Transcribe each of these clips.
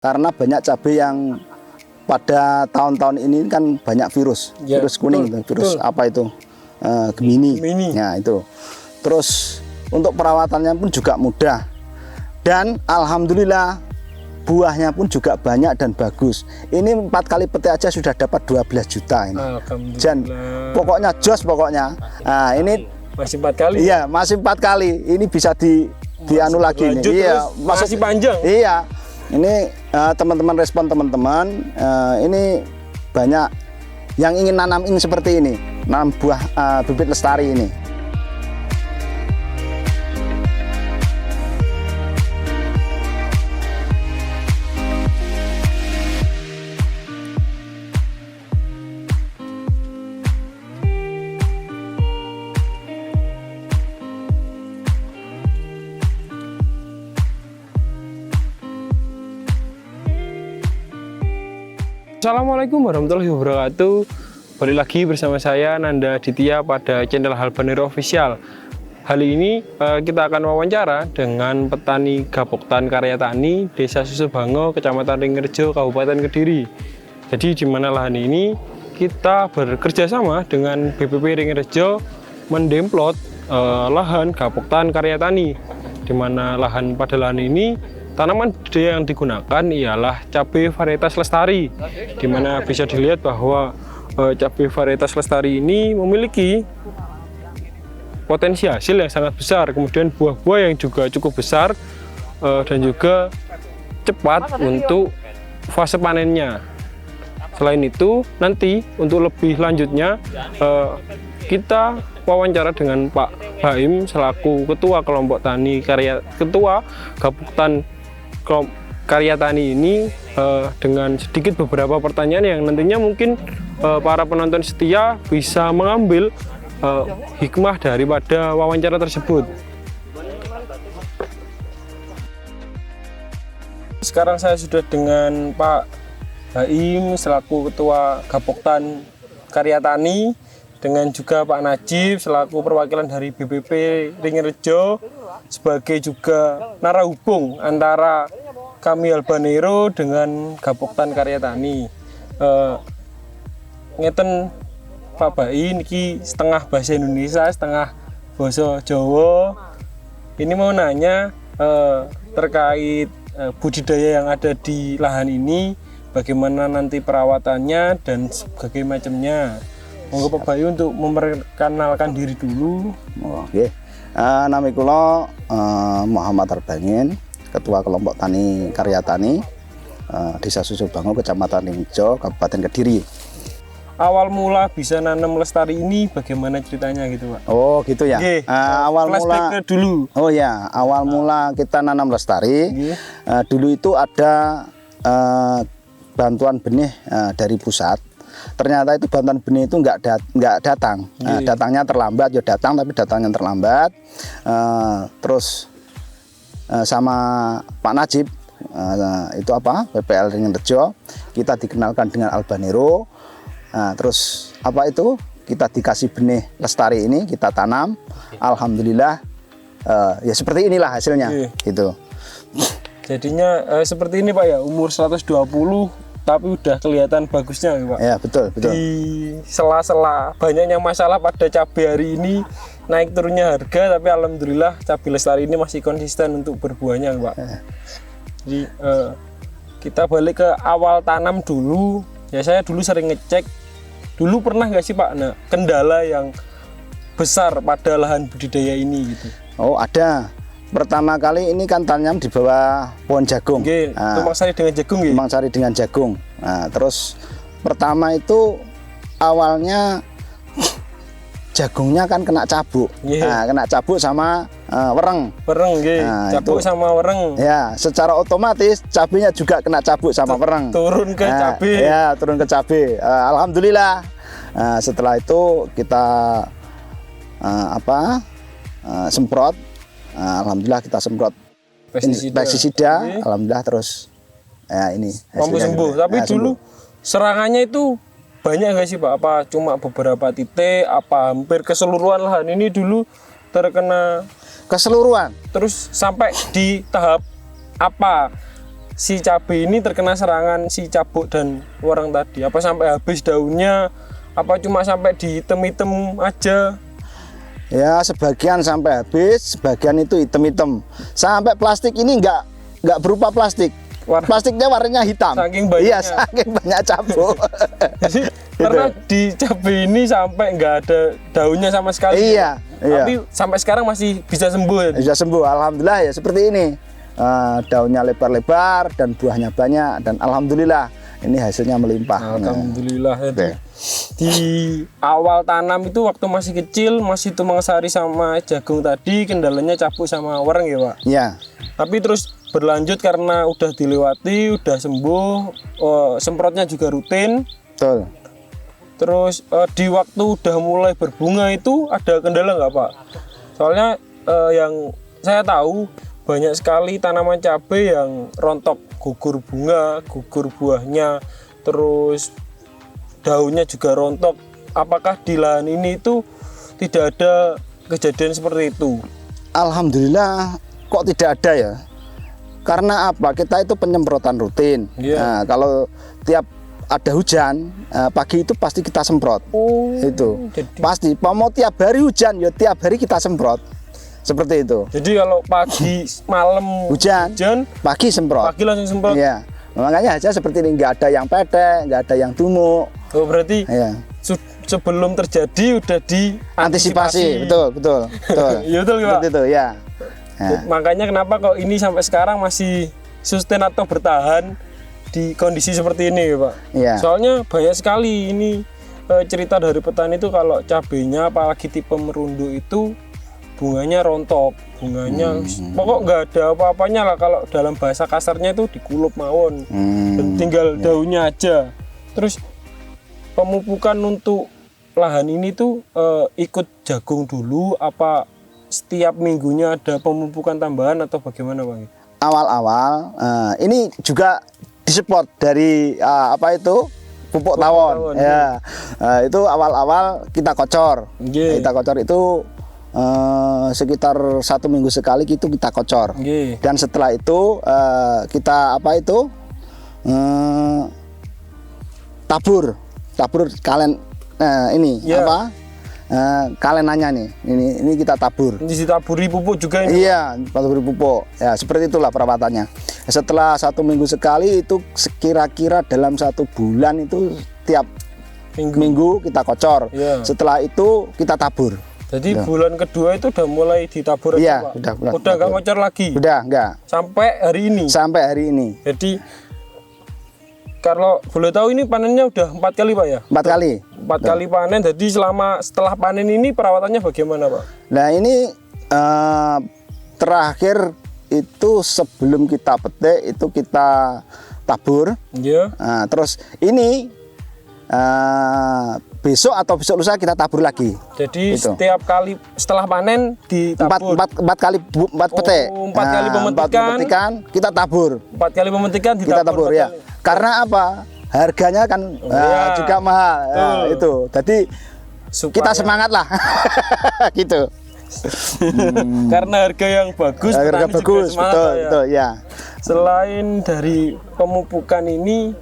Karena banyak cabai yang pada tahun-tahun ini kan banyak virus, Ya, virus kuning, betul, virus betul. apa itu, Gemini. Gemini. Nah itu. Terus untuk perawatannya pun juga mudah. Dan alhamdulillah buahnya pun juga banyak dan bagus. Ini 4 kali petik aja sudah dapat 12 juta ini. Alhamdulillah. Dan pokoknya jos pokoknya. Nah ini Masih 4 kali. iya masih 4 kali. Ini bisa dianu lagi nih. Lanjut Iya, terus, masih panjang. Iya. Ini teman-teman respon teman-teman, ini banyak yang ingin nanam ini seperti ini, nanam buah bibit lestari ini. Assalamualaikum warahmatullahi wabarakatuh. Balik lagi bersama saya Nanda Aditya pada channel Halbanero Official. Kali ini kita akan wawancara dengan petani Gapoktan Karya Tani Desa Susubango, Kecamatan Ringrejo, Kabupaten Kediri. Jadi di mana lahan ini kita bekerja sama dengan BPP Ringrejo mendemplot lahan Gapoktan Karya Tani, di mana pada lahan ini tanaman budidaya yang digunakan ialah cabai varietas lestari, di mana bisa dilihat bahwa cabai varietas lestari ini memiliki potensi hasil yang sangat besar, kemudian buah-buah yang juga cukup besar dan juga cepat untuk fase panennya. Selain itu, nanti untuk lebih lanjutnya kita wawancara dengan Pak Baim selaku Ketua Kelompok Tani Ketua Gapoktan Karya Tani ini dengan sedikit beberapa pertanyaan yang nantinya mungkin para penonton setia bisa mengambil hikmah daripada wawancara tersebut. Sekarang saya sudah dengan Pak Baim selaku Ketua Gapoktan Karya Tani, dengan juga Pak Najib selaku perwakilan dari BPP Ringrejo sebagai juga narahubung antara kami Halbanero dengan Gapoktan Karya Tani. Ngeten Pak Baim niki setengah bahasa Indonesia, setengah bahasa Jawa. Ini mau nanya terkait budidaya yang ada di lahan ini, bagaimana nanti perawatannya dan sebagainya macamnya. Monggo Pak Bayu untuk memperkenalkan diri dulu. Oke. Nama kula Muhammad Arbangin, Ketua Kelompok Tani Karya Tani Desa Susubango, Kecamatan Ringrejo, Kabupaten Kediri. Awal mula bisa nanam lestari ini bagaimana ceritanya gitu Pak? Oh gitu ya. Awal mula dulu. Oh ya, awal mula kita nanam lestari. Dulu itu ada bantuan benih dari pusat. Ternyata itu bantuan benih itu nggak datang. Datangnya terlambat, ya datang tapi datangnya terlambat. Terus sama Pak Najib itu apa PPL Ringrejo, kita dikenalkan dengan Halbanero. Terus apa itu kita dikasih benih lestari ini, kita tanam. Alhamdulillah ya seperti inilah hasilnya gitu. Jadinya seperti ini Pak ya, umur 120 tapi udah kelihatan bagusnya Pak. Ya betul. Di sela-sela banyaknya masalah pada cabai hari ini, naik turunnya harga, tapi alhamdulillah cabai lestari ini masih konsisten untuk berbuahnya Pak. Jadi kita balik ke awal tanam dulu. Ya saya dulu sering ngecek. Dulu pernah nggak sih Pak kendala yang besar pada lahan budidaya ini gitu? Oh ada. Pertama kali ini kan tanam di bawah pohon jagung. Tumpang sari dengan jagung ya? Tumpang sari dengan jagung. Nah, terus pertama itu awalnya jagungnya kan kena cabuk. Kena cabuk sama wereng. Cabuk sama wereng. Ya, secara otomatis cabenya juga kena cabuk sama wereng. Turun ke cabai. Ya, turun ke cabai. Alhamdulillah. Setelah itu kita semprot. Alhamdulillah kita semprot pestisida. Alhamdulillah terus ya ini mampu sembuh. Tapi dulu serangannya itu banyak nggak sih Pak? Apa cuma beberapa titik? Apa hampir keseluruhan lahan ini dulu terkena keseluruhan? Terus sampai di tahap apa si cabai ini terkena serangan si cabuk dan warang tadi? Apa sampai habis daunnya? Apa cuma sampai dihitem-hitem aja? Ya sebagian sampai habis, sebagian itu hitam-hitam. Sampai plastik ini nggak berupa plastik. Plastiknya warnanya hitam. Saking banyaknya. Iya, saking banyak cabuk. Jadi karena di cabai ini sampai nggak ada daunnya sama sekali. Iya. Tapi sampai sekarang masih bisa sembuh. Bisa sembuh, alhamdulillah ya seperti ini. Daunnya lebar-lebar dan buahnya banyak dan alhamdulillah ini hasilnya melimpah. Alhamdulillah. Di awal tanam itu waktu masih kecil masih tumpang sari sama jagung tadi, kendalanya cabuk sama wareng ya Pak? Iya. Tapi terus berlanjut karena udah dilewati, udah sembuh, semprotnya juga rutin. Betul. Terus di waktu udah mulai berbunga itu ada kendala nggak Pak? Soalnya yang saya tahu banyak sekali tanaman cabai yang rontok, gugur bunga, gugur buahnya, terus daunnya juga rontok. Apakah di lahan ini itu tidak ada kejadian seperti itu? Alhamdulillah kok tidak ada ya. Karena apa? Kita itu penyemprotan rutin. Nah, kalau tiap ada hujan, pagi itu pasti kita semprot. Itu pasti. Mau tiap hari hujan, ya tiap hari kita semprot. Seperti itu. Jadi kalau pagi, malam hujan, pagi semprot. Pagi langsung semprot. Iya. Makanya aja seperti ini, nggak ada yang pedek, nggak ada yang tumuk. Oh berarti sebelum terjadi udah diantisipasi. Betul. Iya betul Pak. Seperti itu ya. Nah. Makanya kenapa kok ini sampai sekarang masih sustain atau bertahan di kondisi seperti ini ya Pak? Iya. Soalnya banyak sekali ini cerita dari petani itu kalau cabenya apalagi tipe merunduk itu bunganya rontok, bunganya pokok nggak ada apa-apanya lah, kalau dalam bahasa kasarnya itu dikulup mawon, dan tinggal daunnya aja. Terus pemupukan untuk lahan ini tuh ikut jagung dulu apa setiap minggunya ada pemupukan tambahan atau bagaimana Bang? Awal-awal ini juga disupport dari pupuk tawon. Ya. Itu awal-awal kita kocor. Kita kocor itu sekitar 1 minggu sekali itu kita kocor. Dan setelah itu kita tabur kalen kalenannya nih. Ini kita tabur. Ditaburi pupuk juga ini? Iya, taburi pupuk. Ya, seperti itulah perawatannya. Setelah 1 minggu sekali itu kira-kira dalam 1 bulan itu tiap minggu kita kocor. Setelah itu kita tabur. Jadi bulan kedua itu udah mulai ditabur ya, Pak? Udah nggak ngocor lagi? Udah enggak. Sampai hari ini? Sampai hari ini. Jadi kalau boleh tahu ini panennya udah 4 kali Pak ya? 4 kali. 4 kali panen. Jadi setelah panen ini perawatannya bagaimana Pak? Nah ini terakhir itu sebelum kita petik itu kita tabur. Iya. Nah, terus ini besok atau besok lusa kita tabur lagi. Jadi setiap kali setelah panen ditabur. 4 kali 4 petik. 4 kali pemetikan kita tabur. 4 kali pemetikan kita tabur ya. Karena apa? Harganya kan juga mahal. Itu. Jadi kita semangat lah. Gitu. Karena harga yang bagus, harga bagus, betul ya. Selain dari pemupukan ini,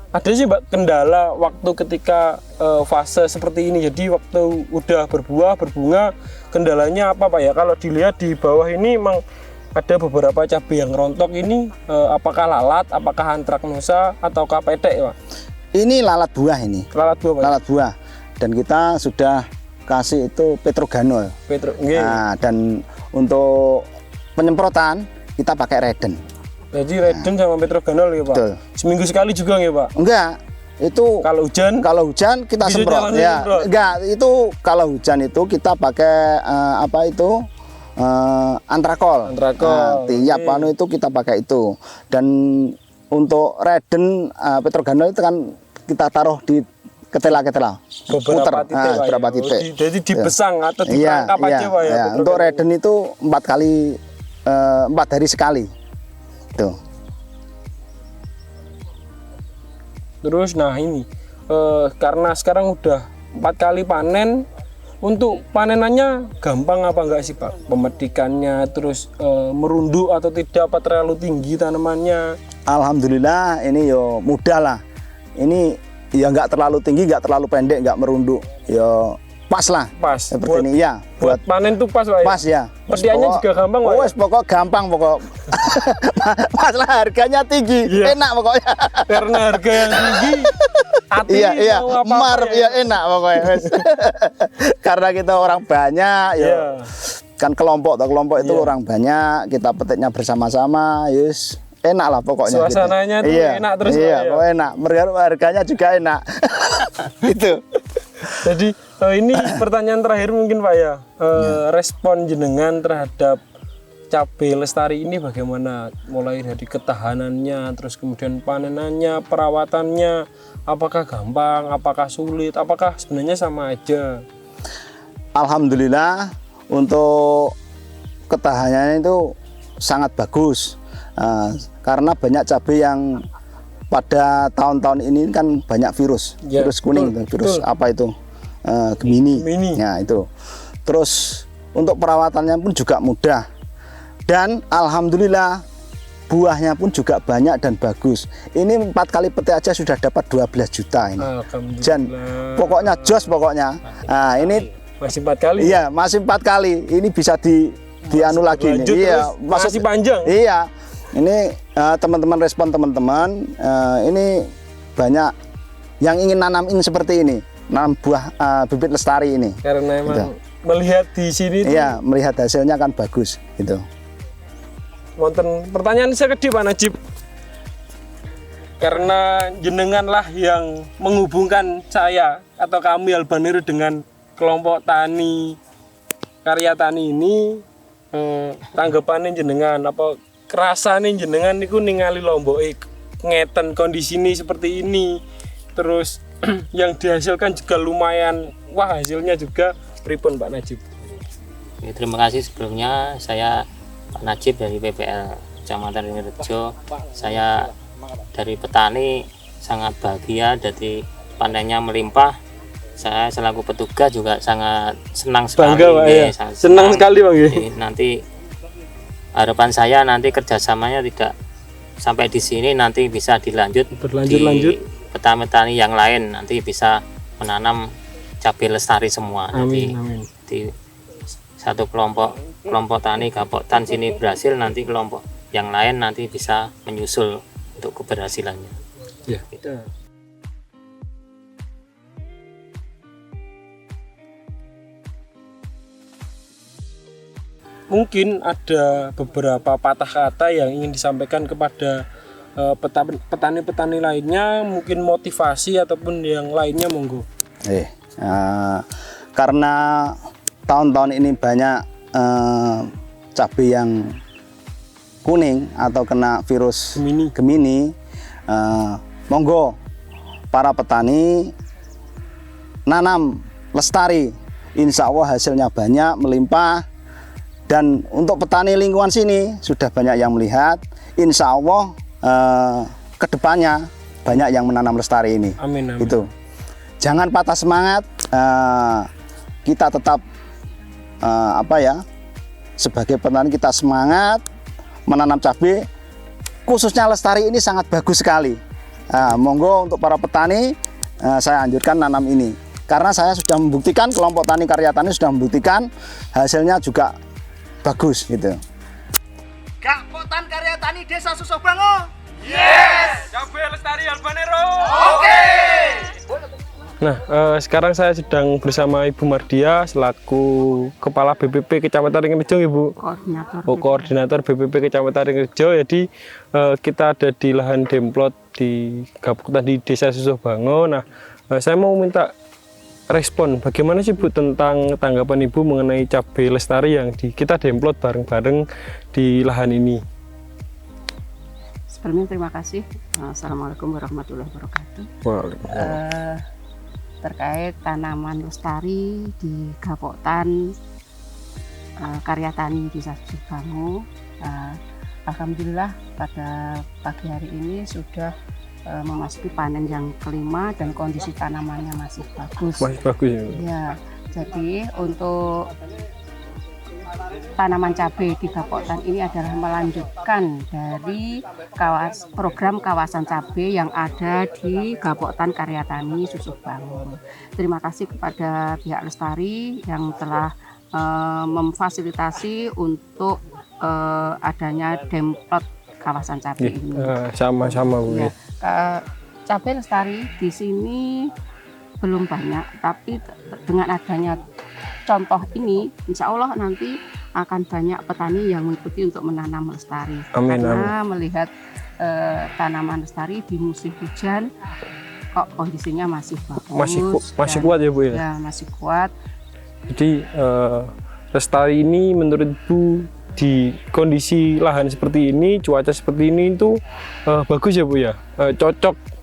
ada sih Mbak kendala waktu ketika fase seperti ini. Jadi waktu udah berbuah, berbunga, kendalanya apa Pak ya? Kalau dilihat di bawah ini memang ada beberapa cabai yang rontok ini, apakah lalat, apakah antraknosa, ataukah pedek Pak? Ini lalat buah ini. Lalat buah Pak? Lalat buah. Dan kita sudah kasih itu Petroganol. Nah, dan untuk penyemprotan kita pakai Reden. Jadi Reden sama Petroganol ya Pak? Betul. Seminggu sekali juga ya Pak? Enggak, itu kalau hujan kita semprot ya. Enggak, itu kalau hujan itu kita pakai antrakol. Tiap panu itu kita pakai itu. Dan untuk Reden Petroganol itu kan kita taruh di ketela-ketela. Beberapa titik. Jadi dibesang atau diperangkap aja Pak ya? Untuk Reden itu 4 hari sekali. Tuh. Terus nah ini karena sekarang udah 4 kali panen, untuk panenannya gampang apa enggak sih Pak? Pemetikannya terus merunduk atau tidak, apa terlalu tinggi tanamannya? Alhamdulillah ini yo mudah lah. Ini ya nggak terlalu tinggi, nggak terlalu pendek, nggak merunduk. Yo pas lah. Pas. Seperti ini ya. Buat panen tuh pas Pak ya. Pas ya. Petiannya juga gampang Pak. Wes pokok gampang pokok. Masalah harganya tinggi, enak pokoknya. Karena harga yang tinggi, hati iya, mau apa-apa marep ya enak pokoknya. Wes. Karena kita orang banyak, ya kan kelompok itu orang banyak, kita petiknya bersama-sama, yes. Enak lah pokoknya. Suasananya gitu. tuh enak terus. Iya, pokoknya enak. Harganya juga enak. Itu. Jadi ini pertanyaan terakhir mungkin Pak ya. Respon jenengan terhadap cabai lestari ini bagaimana? Mulai dari ketahanannya, terus kemudian panenannya, perawatannya, apakah gampang, apakah sulit, apakah sebenarnya sama aja? Alhamdulillah untuk ketahanannya itu sangat bagus. Karena banyak cabai yang pada tahun-tahun ini kan banyak virus, virus kuning, virus apa itu, Gemini. Ya itu. Terus untuk perawatannya pun juga mudah, dan alhamdulillah buahnya pun juga banyak dan bagus. Ini 4 kali petik aja sudah dapat 12 juta ini. Dan pokoknya jos pokoknya. Nah ini masih 4 kali. Iya masih 4 kali. Ini bisa dianu lagi nih. Iya masih panjang. Iya. Ini teman-teman respon teman-teman, ini banyak yang ingin nanamin seperti ini, nanam buah bibit lestari ini. Karena emang melihat di sini. Iya, melihat hasilnya kan bagus, gitu. Wonten pertanyaan saya kedip Pak Najib. Karena jenengan lah yang menghubungkan saya atau kami Albanero dengan kelompok tani karya tani ini, tanggapannya jenengan apa? Kerasane jenengan niku ningali lomboke ngeten kondisi ini seperti ini, terus yang dihasilkan juga lumayan, wah hasilnya juga pripun Pak Najib. Ya, terima kasih sebelumnya, saya Pak Najib dari PPL Kecamatan Ringerjo. Saya dari petani sangat bahagia, dari panennya melimpah. Saya selaku petugas juga sangat senang sekali. Bangga Pak ya. Senang sekali Pak ya. Nanti harapan saya nanti kerjasamanya tidak sampai di sini, nanti bisa berlanjut petani-petani yang lain nanti bisa menanam cabai lestari semua. Amin, nanti amin. Di satu kelompok tani Gapoktan sini berhasil, nanti kelompok yang lain nanti bisa menyusul untuk keberhasilannya. Ya. Gitu. Mungkin ada beberapa patah kata yang ingin disampaikan kepada petani-petani lainnya, mungkin motivasi ataupun yang lainnya, monggo. Karena tahun-tahun ini banyak cabai yang kuning atau kena virus Gemini, monggo para petani nanam lestari, insya Allah hasilnya banyak, melimpah. Dan untuk petani lingkungan sini sudah banyak yang melihat, insya Allah kedepannya banyak yang menanam lestari ini. Amin, amin. Itu. Jangan patah semangat, kita tetap sebagai petani kita semangat menanam cabai, khususnya lestari ini sangat bagus sekali. Monggo untuk para petani, saya anjurkan nanam ini, karena saya sudah membuktikan, kelompok tani karya tani sudah membuktikan hasilnya juga bagus gitu. Gapoktan karya tani Desa Susobango. Yes. Cabai lestari Albanero. Oke. Nah, sekarang saya sedang bersama Ibu Mardia selaku Kepala BPP Kecamatan Ringerjo, Ibu. Koordinator BPP Kecamatan Ringerjo. Jadi kita ada di lahan demplot di Gapoktan di Desa Susobango. Nah, saya mau minta respon bagaimana sih Bu tentang tanggapan Ibu mengenai cabai lestari yang kita demplot bareng-bareng di lahan ini. Sebelumnya terima kasih. Assalamualaikum warahmatullahi wabarakatuh. Terkait tanaman lestari di Gapoktan karya tani Desa Susobango, alhamdulillah pada pagi hari ini sudah memasuki panen yang kelima dan kondisi tanamannya masih bagus. Masih bagus ya. Ya, jadi untuk tanaman cabai di Gapoktan ini adalah melanjutkan dari program kawasan cabai yang ada di Gapoktan Karya Tani Susuh Bangun. Terima kasih kepada pihak Lestari yang telah memfasilitasi untuk adanya demplot kawasan cabai ini. Sama-sama Bu. Ya, cabai lestari di sini belum banyak, tapi dengan adanya contoh ini, insya Allah nanti akan banyak petani yang mengikuti untuk menanam lestari. Amin, Karena melihat tanaman lestari di musim hujan, kok kondisinya masih bagus. Masih kuat ya Bu ya? Ya, masih kuat. Jadi lestari ini menurut Bu di kondisi lahan seperti ini, cuaca seperti ini itu bagus ya Bu ya? Cocok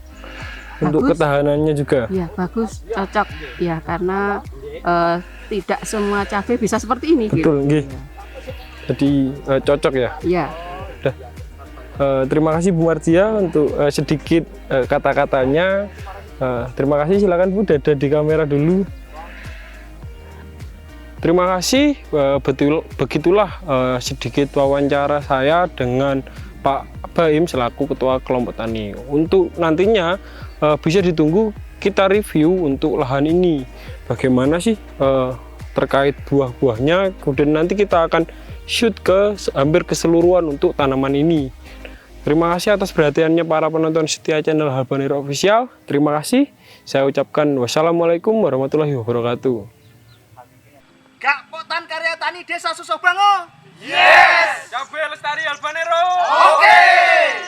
untuk ketahanannya juga? Ya, bagus, cocok. Ya, karena tidak semua cabai bisa seperti ini. Betul, gitu. Jadi cocok ya? Ya. Terima kasih Bu Mardia untuk sedikit kata-katanya. Terima kasih, silakan Bu, dada di kamera dulu. Terima kasih, begitulah sedikit wawancara saya dengan Pak Baim selaku Ketua Kelompok Tani. Untuk nantinya bisa ditunggu kita review untuk lahan ini. Bagaimana sih terkait buah-buahnya, kemudian nanti kita akan shoot ke hampir keseluruhan untuk tanaman ini. Terima kasih atas perhatiannya para penonton setia channel Halbanero Official. Terima kasih. Saya ucapkan wassalamualaikum warahmatullahi wabarakatuh. Gapoktan Karya Tani Desa Susuh Bangun. Yes! Cabai Lestari Halbanero. Oke.